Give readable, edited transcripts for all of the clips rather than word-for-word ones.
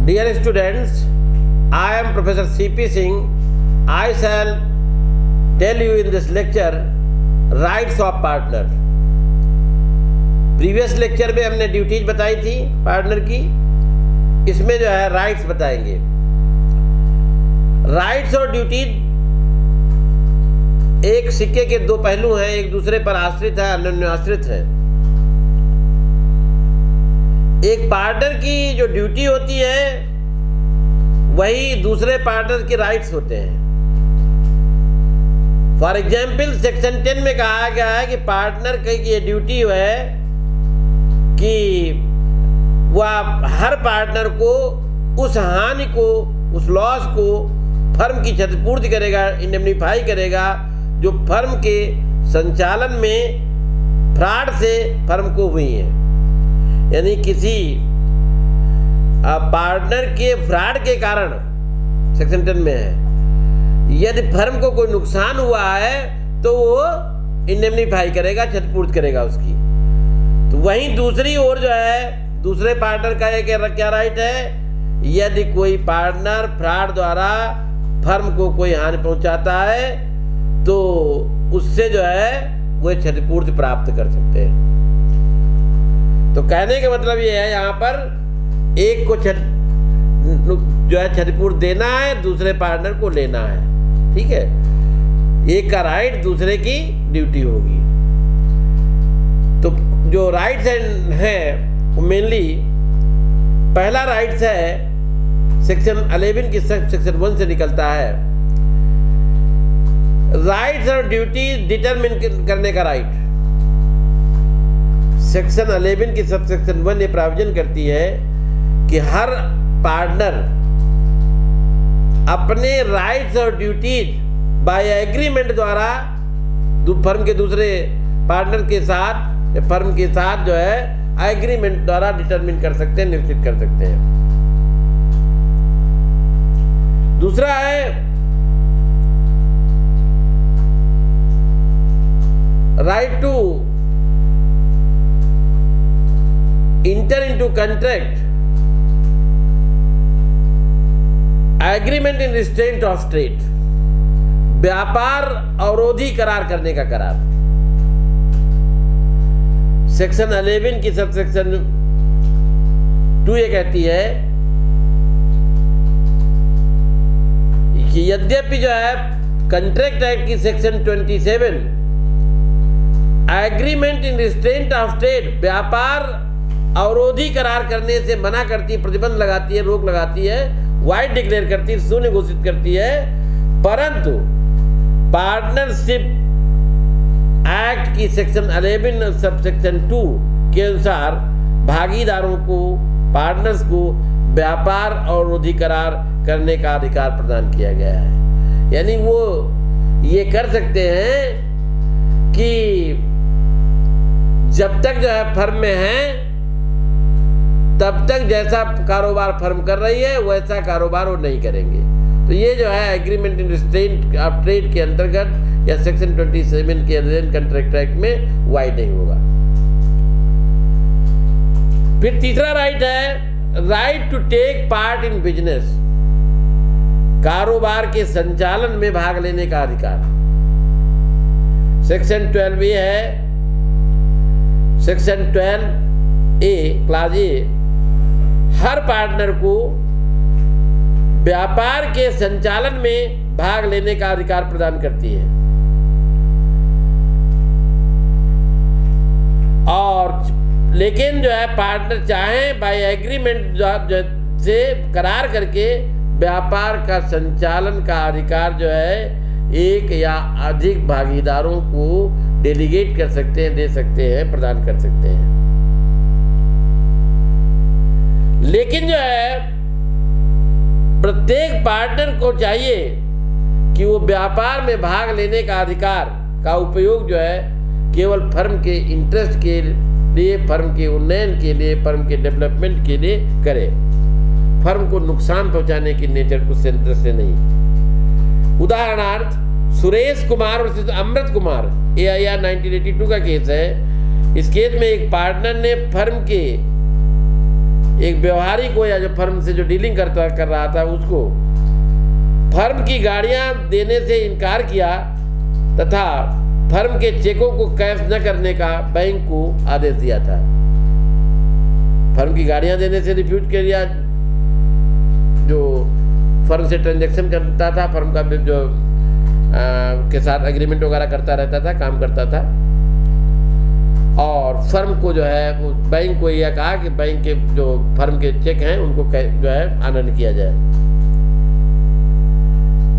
Dear students, I am Professor C.P. Singh. I shall tell you in this lecture rights of partner. Previous lecture में हमने duties बताई थी partner की, इसमें जो है राइट्स बताएंगे। राइट्स और ड्यूटीज एक सिक्के के दो पहलू हैं, एक दूसरे पर आश्रित है, अन्योन्याश्रित है। एक पार्टनर की जो ड्यूटी होती है वही दूसरे पार्टनर के राइट्स होते हैं। फॉर एग्जाम्पल सेक्शन 10 में कहा गया है कि पार्टनर की ये ड्यूटी है कि वह हर पार्टनर को उस हानि को, उस लॉस को फर्म की क्षतिपूर्ति करेगा, इंडेमनिफाई करेगा जो फर्म के संचालन में फ्रॉड से फर्म को हुई है। यानी किसी पार्टनर के फ्रॉड के कारण सेक्शन 10 में है, यदि फर्म को कोई नुकसान हुआ है तो वो इंडेमनिफाई करेगा, क्षतिपूर्ति करेगा उसकी। तो वहीं दूसरी ओर जो है दूसरे पार्टनर का एक क्या राइट है, यदि कोई पार्टनर फ्रॉड द्वारा फर्म को कोई हानि पहुंचाता है तो उससे जो है वो क्षतिपूर्ति प्राप्त कर सकते हैं। तो कहने का मतलब ये है, यहाँ पर एक को जो है क्षतिपूर्ति देना है, दूसरे पार्टनर को लेना है। ठीक है, एक का राइट दूसरे की ड्यूटी होगी। तो जो राइट्स है वो मेनली पहला राइट्स है सेक्शन 11 की सेक्शन 1 से निकलता है। राइट्स और ड्यूटी डिटरमिन करने का राइट। सेक्शन 11 की सबसेक्शन 1 ये प्रावधान करती है कि हर पार्टनर अपने राइट्स और ड्यूटीज बाय एग्रीमेंट द्वारा फर्म के दूसरे पार्टनर के साथ, फर्म के साथ जो है एग्रीमेंट द्वारा डिटरमिन कर सकते हैं, निश्चित कर सकते हैं। दूसरा है right to enter into contract, agreement in restraint of trade, व्यापार अवरोधी करार करने का करार। सेक्शन 11 की सबसेक्शन 2 ये कहती है कि यद्यपि जो है कंट्रैक्ट एक्ट की section 27 agreement in restraint of trade, व्यापार अवरोधी करार करने से मना करती है, प्रतिबंध लगाती है, रोक लगाती है, वाइड डिक्लेयर करती है, शून्य घोषित करती है, परंतु पार्टनरशिप एक्ट की सेक्शन 11 सबसेक्शन 2 के अनुसार भागीदारों को, पार्टनर्स को व्यापार अवरोधी करार करने का अधिकार प्रदान किया गया है। यानी वो ये कर सकते हैं कि जब तक जो है फर्म में है तब तक जैसा कारोबार फर्म कर रही है वैसा कारोबार वो नहीं करेंगे। तो ये जो है agreement in restraint of trade के अंतर्गत या सेक्शन 27 के अंदर कंट्रैक्ट एक्ट में वाइड नहीं होगा। फिर तीसरा राइट है right to take part in business, कारोबार के संचालन में भाग लेने का अधिकार। सेक्शन 12 है, सेक्शन 12A क्लास ए हर पार्टनर को व्यापार के संचालन में भाग लेने का अधिकार प्रदान करती है। और लेकिन जो है पार्टनर चाहे बाय एग्रीमेंट से करार करके व्यापार का संचालन का अधिकार जो है एक या अधिक भागीदारों को डेलीगेट कर सकते हैं, दे सकते हैं, प्रदान कर सकते हैं। लेकिन जो है प्रत्येक पार्टनर को चाहिए कि वो व्यापार में भाग लेने का अधिकार का उपयोग जो है केवल फर्म के इंटरेस्ट के लिए, फर्म के उन्नयन के लिए, फर्म के डेवलपमेंट के लिए करे, फर्म को नुकसान पहुंचाने की नेचर उससे इंटरेस्ट से नहीं। उदाहरणार्थ सुरेश कुमार वर्सेस अमृत कुमार AIR 1982 का केस है। इस केस में एक पार्टनर ने फर्म के एक व्यवहारी को या जो फर्म से जो डीलिंग कर रहा था उसको फर्म की गाड़ियां देने से इनकार किया तथा फर्म के चेकों को कैश न करने का बैंक को आदेश दिया था। फर्म की गाड़ियां देने से रिफ्यूज कर दिया, जो फर्म से ट्रांजैक्शन करता था, फर्म का जो के साथ एग्रीमेंट वगैरह करता रहता था, काम करता था, और फर्म को जो है वो बैंक को यह कहा कि बैंक के जो फर्म के चेक हैं उनको जो है आनंद किया जाए।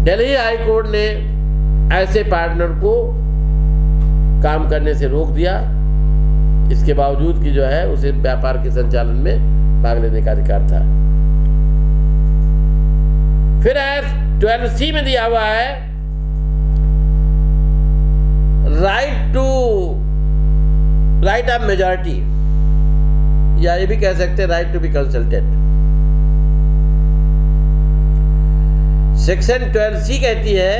दिल्ली हाई कोर्ट ने ऐसे पार्टनर को काम करने से रोक दिया, इसके बावजूद कि जो है उसे व्यापार के संचालन में भाग लेने का अधिकार था। फिर 12C में दिया हुआ है राइट ऑफ मेजॉरिटी, या ये भी कह सकते हैं right to be consulted. Section 12C कहती है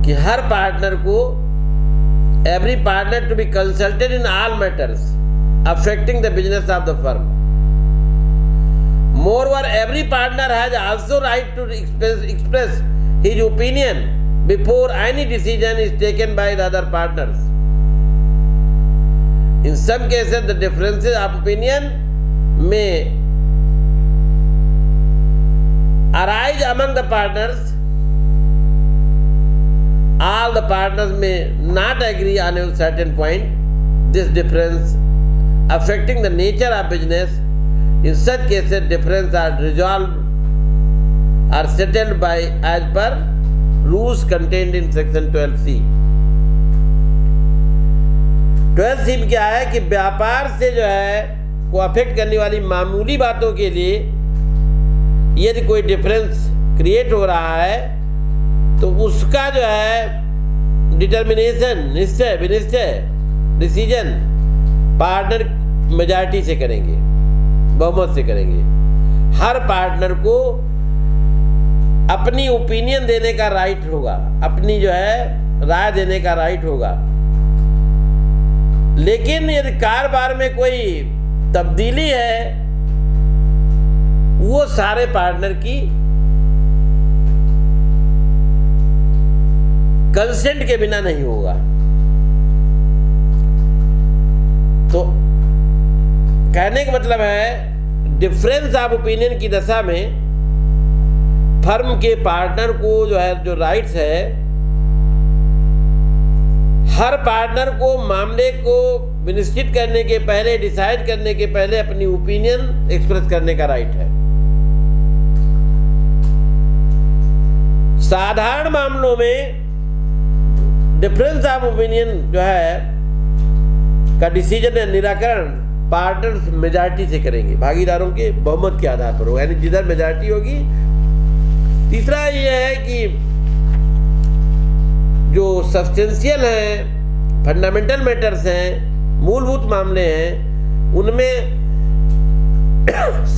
कि हर पार्टनर को every partner to be consulted in all matters affecting the business of the firm. Moreover, every partner has also right to express his opinion before any decision is taken by the other partners. In some cases, the differences of opinion may arise among the partners. All the partners may not agree on a certain point. This difference affecting the nature of business. In such cases, differences are resolved or settled by as per rules contained in section 12C. 12C में क्या है कि व्यापार से जो है को affect करने वाली मामूली बातों के लिए यदि कोई डिफरेंस क्रिएट हो रहा है तो उसका जो है डिटर्मिनेशन, निश्चय विनिश्चय, डिसीजन पार्टनर मेजॉरिटी से करेंगे, बहुमत से करेंगे। हर पार्टनर को अपनी ओपिनियन देने का राइट होगा, अपनी जो है राय देने का राइट होगा, लेकिन यदि कारोबार में कोई तब्दीली है वो सारे पार्टनर की कंसेंट के बिना नहीं होगा। तो कहने का मतलब है डिफरेंस ऑफ ओपिनियन की दशा में फर्म के पार्टनर को जो है जो राइट्स है, हर पार्टनर को मामले को विनिश्चित करने के पहले, डिसाइड करने के पहले अपनी ओपिनियन एक्सप्रेस करने का राइट है। साधारण मामलों में डिफरेंस ऑफ ओपिनियन जो है का डिसीजन या निराकरण पार्टनर्स मेजॉरिटी से करेंगे, भागीदारों के बहुमत के आधार पर होगा, यानी जिधर मेजॉरिटी होगी। तीसरा ये है कि जो सब्सटेंशियल हैं, फंडामेंटल मैटर्स हैं, मूलभूत मामले हैं, उनमें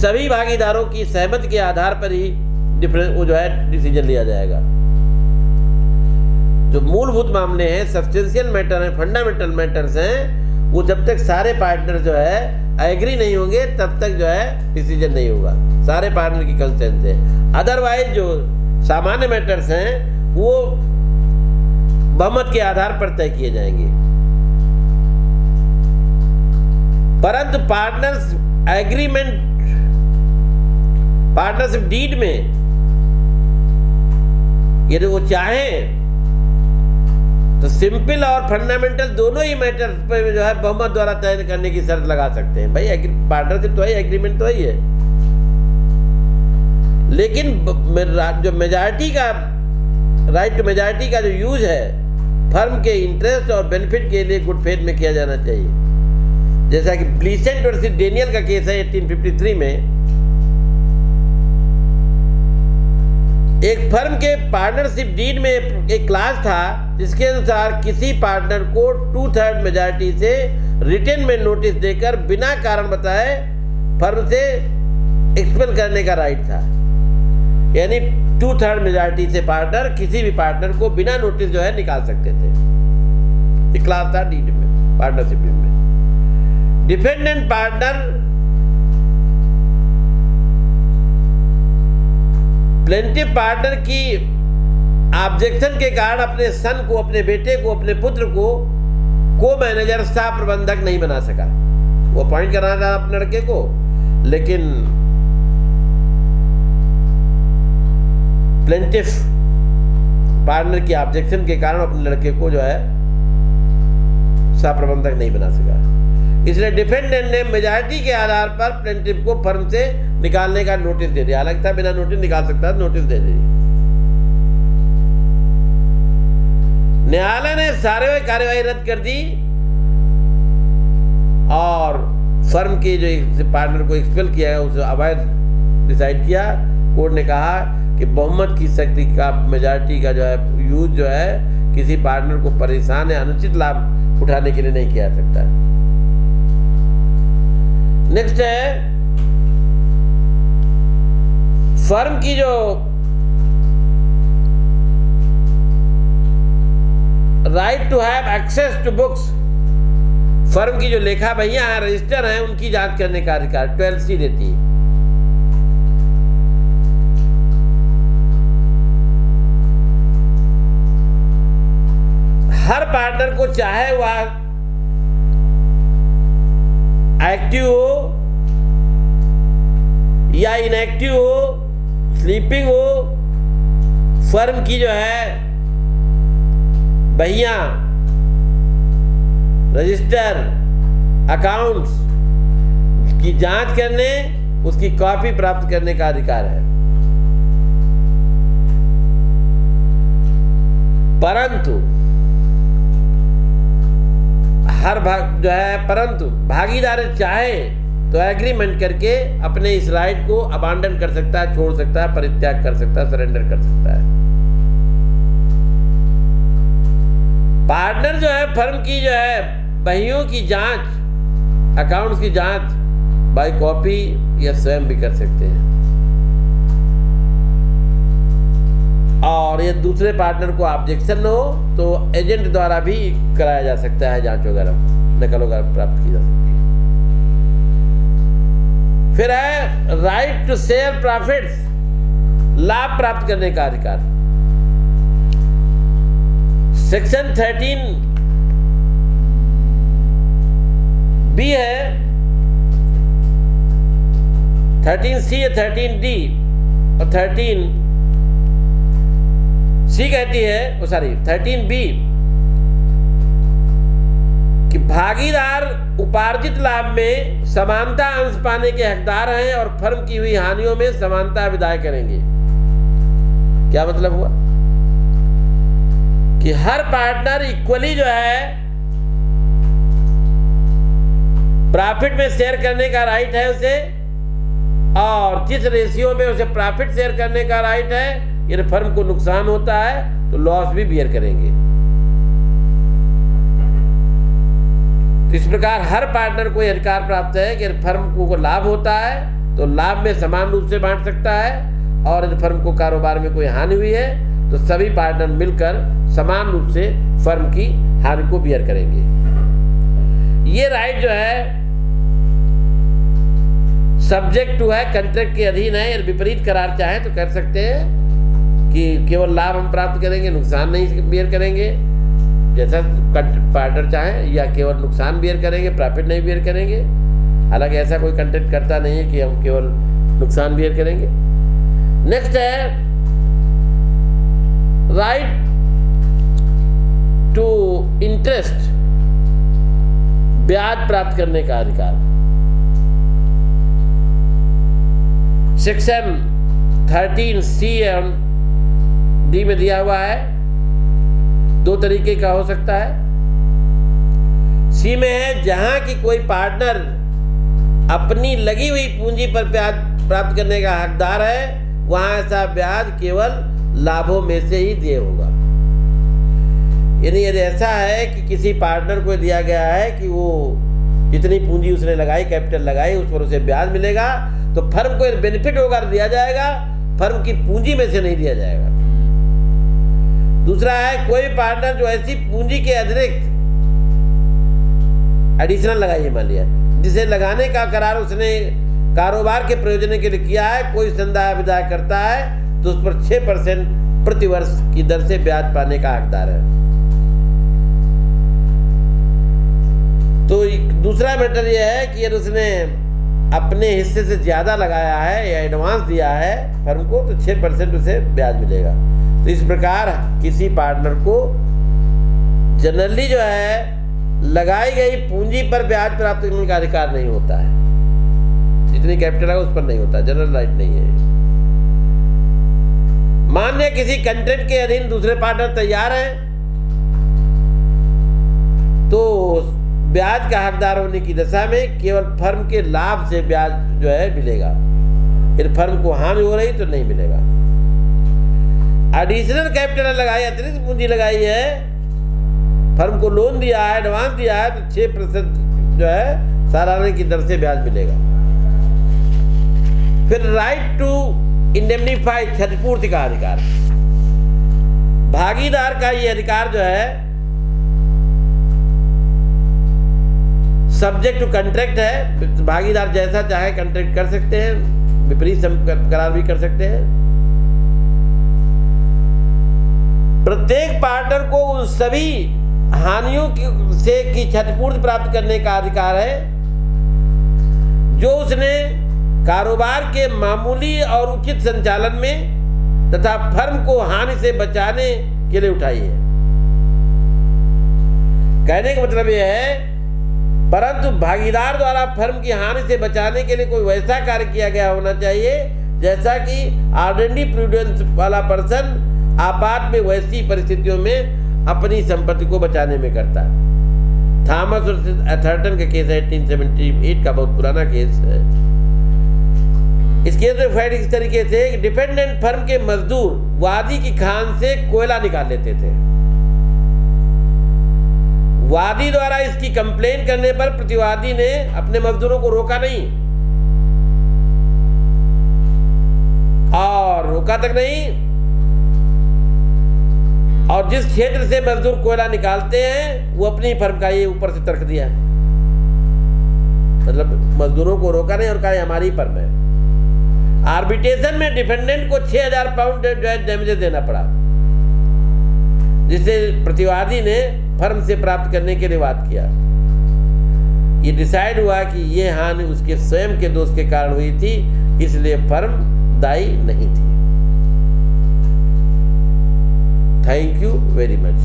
सभी भागीदारों की सहमति के आधार पर ही डिफरेंस वो जो है डिसीजन लिया जाएगा। जो मूलभूत मामले हैं, सब्सटेंशियल मैटर हैं, फंडामेंटल मैटर्स हैं, वो जब तक सारे पार्टनर जो है एग्री नहीं होंगे तब तक जो है डिसीजन नहीं होगा, सारे पार्टनर की कंसेंट से। अदरवाइज जो सामान्य मैटर्स हैं वो बहुमत के आधार पर तय किए जाएंगे। परंतु पार्टनर्स एग्रीमेंट, पार्टनरशिप डीड में यदि वो चाहें तो सिंपल और फंडामेंटल दोनों ही मैटर पर जो है बहुमत द्वारा तय करने की शर्त लगा सकते हैं। भाई पार्टनरशिप तो है, एग्रीमेंट तो ही है, लेकिन जो मेजॉरिटी का राइट टू मेजॉरिटी का जो यूज है फर्म के इंटरेस्ट और बेनिफिट के लिए गुड फेथ में किया जाना चाहिए। जैसा कि ब्लीसेंट वर्सेस डेनियल का केस है 1853 में, एक फर्म के पार्टनरशिप डीड में एक क्लास था जिसके अनुसार किसी पार्टनर को 2/3 मेजॉरिटी से रिटन में नोटिस देकर बिना कारण बताए फर्म से एक्सपेल करने का राइट था। यानी 2/3 मेजॉरिटी से पार्टनर किसी भी पार्टनर को बिना नोटिस जो है निकाल सकते थे। एक क्लास था डीड में, पार्टनरशिप डीड में। डिपेंडेंट पार्टनर प्लेंटिव पार्टनर की ऑब्जेक्शन के कारण अपने सन को, अपने बेटे को, अपने पुत्र को मैनेजर, सह प्रबंधक नहीं बना सका। वो अपॉइंट कराना था अपने लड़के को, लेकिन प्लेंटिव पार्टनर की ऑब्जेक्शन के कारण अपने लड़के को जो है सह प्रबंधक नहीं बना सका। इसलिए डिफेंडेंट ने मेजॉरिटी के आधार पर प्लेंटिव को फर्म से निकालने का नोटिस दे दिया। हालांकि था बिना नोटिस निकाल सकता, नोटिस दे दी। न्यायालय ने सारे कार्यवाही रद्द कर दी और फर्म के जो पार्टनर को एक्सपेल किया है उसे अवैध डिसाइड किया। कोर्ट ने कहा कि बहुमत की शक्ति का, मेजॉरिटी का जो है यूज जो है किसी पार्टनर को परेशान या अनुचित लाभ उठाने के लिए नहीं किया जा सकता। नेक्स्ट है फर्म की जो right to have access to books, firm की जो लेखा भैया हैं, रजिस्टर हैं, उनकी जांच करने का अधिकार 12C देती है। हर पार्टनर को चाहे वह एक्टिव हो या इनएक्टिव हो, स्लीपिंग हो, फर्म की जो है बहिया, रजिस्टर, अकाउंट्स की जांच करने, उसकी कॉपी प्राप्त करने का अधिकार है। परंतु परंतु भागीदार चाहे तो एग्रीमेंट करके अपने इस राइट को अबांडन कर सकता है, छोड़ सकता है, परित्याग कर सकता है, सरेंडर कर सकता है। पार्टनर जो है फर्म की जो है बहियों की जांच, अकाउंट्स की जांच बाय कॉपी या स्वयं भी कर सकते हैं, और ये दूसरे पार्टनर को ऑब्जेक्शन न हो तो एजेंट द्वारा भी कराया जा सकता है, जांच वगैरह, नकल वगैरह प्राप्त की जा सकती है। फिर है राइट टू शेयर प्रॉफिट्स, लाभ प्राप्त करने का अधिकार। सेक्शन 13B है, 13C है, 13D और 13C कहती है, 13B कि भागीदार उपार्जित लाभ में समानता अंश पाने के हकदार हैं और फर्म की हुई हानियों में समानता विदाय करेंगे। क्या मतलब हुआ कि हर पार्टनर इक्वली जो है प्रॉफिट में शेयर करने का राइट है उसे, और जिस रेशियो में उसे प्रॉफिट शेयर करने का राइट है, यदि फर्म को नुकसान होता है तो लॉस भी बियर करेंगे। तो इस प्रकार हर पार्टनर को यह अधिकार प्राप्त है कि यदि फर्म को लाभ होता है तो लाभ में समान रूप से बांट सकता है, और यदि फर्म को कारोबार में कोई हानि हुई है तो सभी पार्टनर मिलकर समान रूप से फर्म की हानि को बियर करेंगे। ये राइट जो है सब्जेक्ट टू है, कंट्रैक्ट के अधीन है। यदि विपरीत करार चाहे तो कर सकते हैं कि केवल लाभ हम प्राप्त करेंगे, नुकसान नहीं बियर करेंगे, जैसा पार्टनर चाहे, या केवल नुकसान बियर करेंगे, प्रॉफिट नहीं बियर करेंगे। हालांकि ऐसा कोई कंट्रैक्ट करता नहीं है कि हम केवल नुकसान बियर करेंगे। नेक्स्ट है राइट टू इंटरेस्ट, ब्याज प्राप्त करने का अधिकार। सेक्शन 13C एवं D में दिया हुआ है, दो तरीके का हो सकता है। C में है जहां की कोई पार्टनर अपनी लगी हुई पूंजी पर ब्याज प्राप्त करने का हकदार है, वहां ऐसा ब्याज केवल लाभों में से ही दिए होगा। यानी यदि ऐसा है कि किसी पार्टनर को दिया गया है कि वो जितनी पूंजी उसने लगाई, कैपिटल लगाई, उस पर उसे ब्याज मिलेगा, तो फर्म को बेनिफिट होगा दिया जाएगा, फर्म की पूंजी में से नहीं दिया जाएगा। दूसरा है कोई पार्टनर जो ऐसी पूंजी के अतिरिक्त एडिशनल लगाइए, मान लिया जिसे लगाने का करार उसने कारोबार के प्रयोजन के लिए किया है, कोई संदाय विदाय करता है तो उस पर 6% प्रतिवर्ष की दर से ब्याज पाने का हकदार है। तो दूसरा मैटर यह है कि यदि उसने अपने हिस्से से ज़्यादा लगाया है या एडवांस दिया है फर्म को तो 6% उसे ब्याज मिलेगा। तो इस प्रकार किसी पार्टनर को जनरली जो है लगाई गई पूंजी पर ब्याज प्राप्त करने का अधिकार नहीं होता है। जितनी कैपिटल है उस पर नहीं होता, जनरल राइट नहीं है। मान लें किसी कंट्रैक्ट के अधीन दूसरे पार्टनर तैयार हैं तो ब्याज का हकदार होने की दशा में केवल फर्म के लाभ से ब्याज जो है मिलेगा। यदि फर्म को हानि हो रही तो नहीं मिलेगा। एडिशनल कैपिटल लगाई, अतिरिक्त पूंजी लगाई है, फर्म को लोन दिया है, एडवांस दिया है तो 6% जो है सालाना की दर से ब्याज मिलेगा। फिर राइट टू इंडेमनीफाई, क्षतिपूर्ति का अधिकार। भागीदार का ये अधिकार जो है सब्जेक्ट टू कंट्रैक्ट है। भागीदार जैसा चाहे कंट्रैक्ट कर सकते हैं, विपरीत करार भी कर सकते हैं। प्रत्येक पार्टनर को उन सभी हानियों से की क्षतिपूर्ति प्राप्त करने का अधिकार है जो उसने कारोबार के मामूली और उचित संचालन में तथा फर्म को हानि से बचाने के लिए उठाई है। कहने का मतलब यह है परंतु भागीदार द्वारा फर्म की हानि से बचाने के लिए कोई वैसा कार्य किया गया होना चाहिए जैसा कि आर्डेंडी प्रूडेंस वाला पर्सन आपात में वैसी परिस्थितियों में अपनी संपत्ति को बचाने में करता है। थॉमस और अथर्टन का केस है, 1878 का बहुत पुराना केस है। इस केस में फाइट इस तरीके से डिपेंडेंट फर्म के मजदूर वादी की खान से कोयला निकाल लेते थे। वादी द्वारा इसकी कंप्लेन करने पर प्रतिवादी ने अपने मजदूरों को रोका नहीं, और रोका तक नहीं, और जिस क्षेत्र से मजदूर कोयला निकालते हैं वो अपनी फर्म का ये ऊपर से तर्क दिया, मतलब मजदूरों को रोका नहीं और कहा हमारी फर्म है। आर्बिट्रेशन में डिफेंडेंट को 6000 पाउंड डैमेजेस देना पड़ा, जिसे प्रतिवादी ने फर्म से प्राप्त करने के लिए वाद किया। ये डिसाइड हुआ कि ये हानि उसके स्वयं के दोष के कारण हुई थी, इसलिए फर्म दायी नहीं थी। Thank you very much.